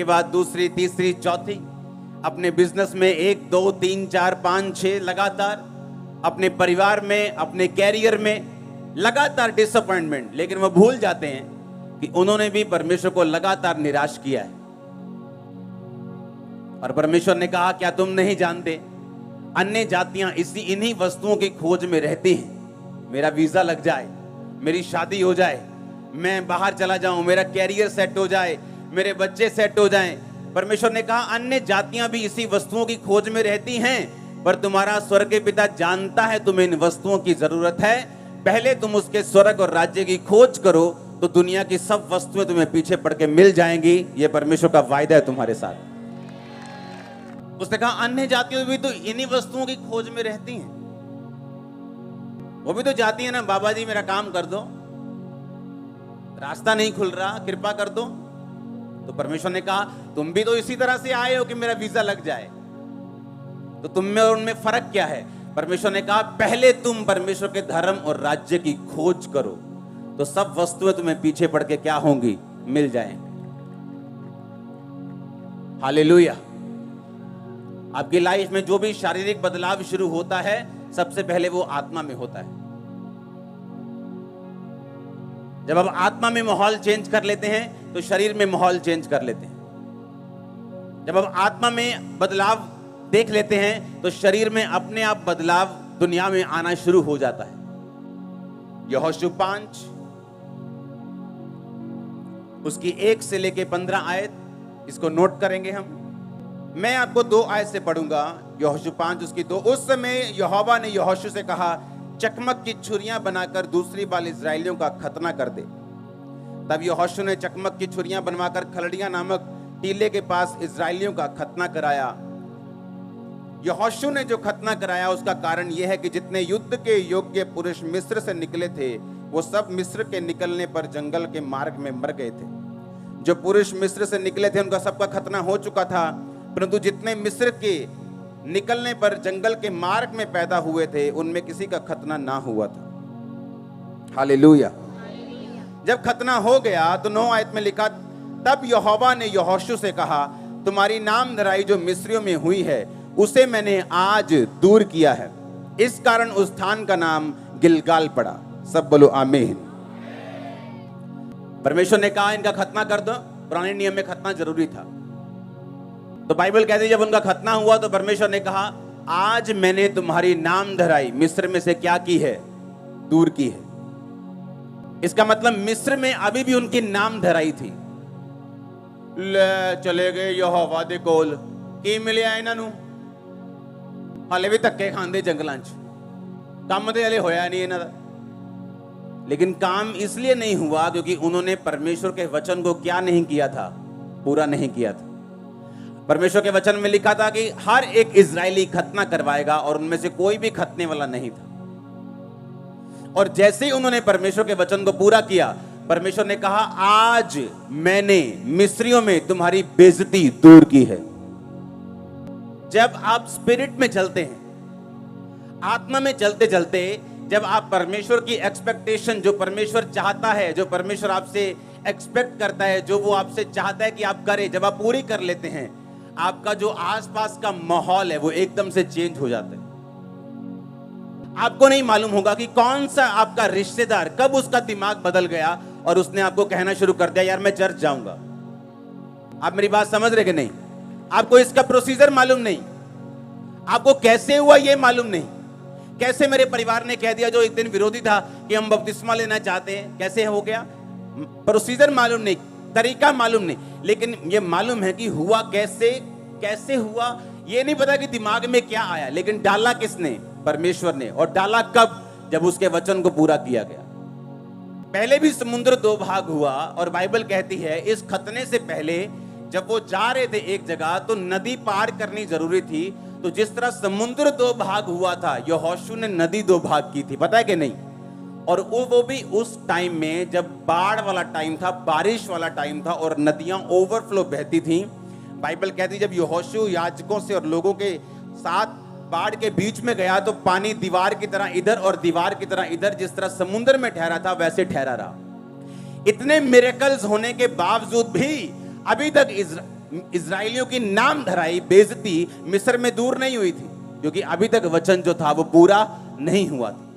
के बाद दूसरी, तीसरी, चौथी, अपने बिजनेस में 1, 2, 3, 4, 5, 6 लगातार, अपने परिवार में, अपने कैरियर में लगातार डिसअपॉइंटमेंट। लेकिन वो भूल जाते हैं कि उन्होंने भी परमेश्वर को लगातार निराश किया है। और परमेश्वर ने कहा, क्या तुम नहीं जानते अन्य जातियां इन्हीं वस्तुओं की खोज में रहती हैं। मेरा वीजा लग जाए, मेरी शादी हो जाए, मैं बाहर चला जाऊं, मेरा कैरियर सेट हो जाए, मेरे बच्चे सेट हो जाएं। परमेश्वर ने कहा, अन्य जातियां भी इसी वस्तुओं की खोज में रहती हैं, पर तुम्हारा स्वर्गीय पिता जानता है तुम्हें इन वस्तुओं की जरूरत है। पहले तुम उसके स्वर्ग और राज्य की खोज करो, तो दुनिया की सब वस्तुएं तुम्हें पीछे पड़ के मिल जाएंगी। यह परमेश्वर का वायदा है तुम्हारे साथ। उसने कहा, अन्य जातियां भी तो इन्हीं वस्तुओं की खोज में रहती हैं। वो भी तो जाती है ना, बाबा जी मेरा काम कर दो, रास्ता नहीं खुल रहा, कृपा कर दो। तो परमेश्वर ने कहा, तुम भी तो इसी तरह से आए हो कि मेरा वीजा लग जाए, तो तुम में और उनमें फर्क क्या है? परमेश्वर ने कहा, पहले तुम परमेश्वर के धर्म और राज्य की खोज करो, तो सब वस्तुएं तुम्हें पीछे पड़ के क्या होंगी? मिल जाएंगी। हालेलुया। आपकी लाइफ में जो भी शारीरिक बदलाव शुरू होता है, सबसे पहले वो आत्मा में होता है। जब आप आत्मा में माहौल चेंज कर लेते हैं, तो शरीर में माहौल चेंज कर लेते हैं। जब आप आत्मा में बदलाव देख लेते हैं, तो शरीर में अपने आप बदलाव दुनिया में आना शुरू हो जाता है। यहोशू 5 उसकी 1 से लेके 15 आयत, इसको नोट करेंगे हम। मैं आपको 2 आयत से पढ़ूंगा। यहोशू 5 उसकी 2। उस समय यहोवा ने यहोशू से कहा, चकमक की छुरियां बनाकर दूसरी बार इजरायलियों का खतना कर दे। तब यहोशू ने चकमक की छुरियां बनवाकर खलड़ियां नामक टीले के पास इजरायलियों का खतना कराया। यहोशू ने जो खतना कराया, उसका कारण यह है कि जितने युद्ध के योग्य पुरुष मिस्र से निकले थे, वो सब मिस्र के निकलने पर जंगल के मार्ग में मर गए थे। जो पुरुष मिस्र से निकले थे, उनका सबका खतना हो चुका था, परंतु जितने मिस्र के निकलने पर जंगल के मार्ग में पैदा हुए थे, उनमें किसी का खतना ना हुआ था। हालेलुया। जब खतना हो गया, तो 9 आयत में लिखा, तब यहोवा ने यहोशू से कहा, तुम्हारी नाम धराई जो मिस्रियों में हुई है, उसे मैंने आज दूर किया है। इस कारण उस स्थान का नाम गिलगाल पड़ा। सब बोलो आमीन। परमेश्वर ने कहा, इनका खतना कर दो। पुराने नियम में खतना जरूरी था। तो बाइबल कहती है, जब उनका खतना हुआ, तो परमेश्वर ने कहा, आज मैंने तुम्हारी नाम धराई मिस्र में से क्या की है? दूर की है। इसका मतलब मिस्र में अभी भी उनकी नाम धराई थी। ले चले गए यहोवा दे कोल, की मिलिया इन्हां नूं? हाले भी धक्के खांदे जंगलां च, काम ते हले होया नहीं इन्हां दा। लेकिन काम इसलिए नहीं हुआ क्योंकि उन्होंने परमेश्वर के वचन को क्या नहीं किया था? पूरा नहीं किया था। परमेश्वर के वचन में लिखा था कि हर एक इजरायली खतना करवाएगा, और उनमें से कोई भी खतने वाला नहीं था। और जैसे ही उन्होंने परमेश्वर के वचन को पूरा किया, परमेश्वर ने कहा, आज मैंने मिस्रियों में तुम्हारी बेइज्जती दूर की है। जब आप स्पिरिट में चलते हैं, आत्मा में चलते चलते, जब आप परमेश्वर की एक्सपेक्टेशन, जो परमेश्वर चाहता है, जो परमेश्वर आपसे एक्सपेक्ट करता है, जो वो आपसे चाहता है कि आप करें, जब आप पूरी कर लेते हैं, आपका जो आसपास का माहौल है वो एकदम से चेंज हो जाता है। आपको नहीं मालूम होगा कि कौन सा आपका रिश्तेदार कब उसका दिमाग बदल गया और उसने आपको कहना शुरू कर दिया, यार मैं चर्च जाऊंगा। आप मेरी बात समझ रहे कि नहीं? आपको इसका प्रोसीजर मालूम नहीं, आपको कैसे हुआ ये मालूम नहीं। कैसे मेरे परिवार ने कह दिया, जो एक दिन विरोधी था, कि हम बपतिस्मा लेना चाहते हैं, कैसे हो गया? प्रोसीजर मालूम नहीं, तरीका मालूम नहीं, लेकिन ये मालूम है कि हुआ कैसे, कैसे हुआ ये नहीं पता कि दिमाग में क्या आया, लेकिन डाला किसने? परमेश्वर ने। और डाला कब? जब उसके वचन को पूरा किया गया। पहले भी समुद्र 2 भाग हुआ, और बाइबल कहती है इस खतने से पहले जब वो जा रहे थे एक जगह, तो नदी पार करनी जरूरी थी। तो जिस तरह समुद्र 2 भाग हुआ था, यहोशू ने नदी 2 भाग की थी, पता है कि नहीं? और वो भी उस टाइम में जब बाढ़ वाला टाइम था, बारिश वाला टाइम था, और नदियां ओवरफ्लो बहती थी। बाइबल कहती है जब यहोशू याजकों से और लोगों के साथ बाढ़ के बीच में गया, तो पानी दीवार की तरह इधर और दीवार की तरह इधर, जिस तरह समुद्र में ठहरा था वैसे ठहरा रहा। इतने मिरेकल्स होने के बावजूद भी अभी तक इजराइलियों की नाम धराई, बेइज्जती मिस्र में दूर नहीं हुई थी, क्योंकि अभी तक वचन जो था वो पूरा नहीं हुआ था।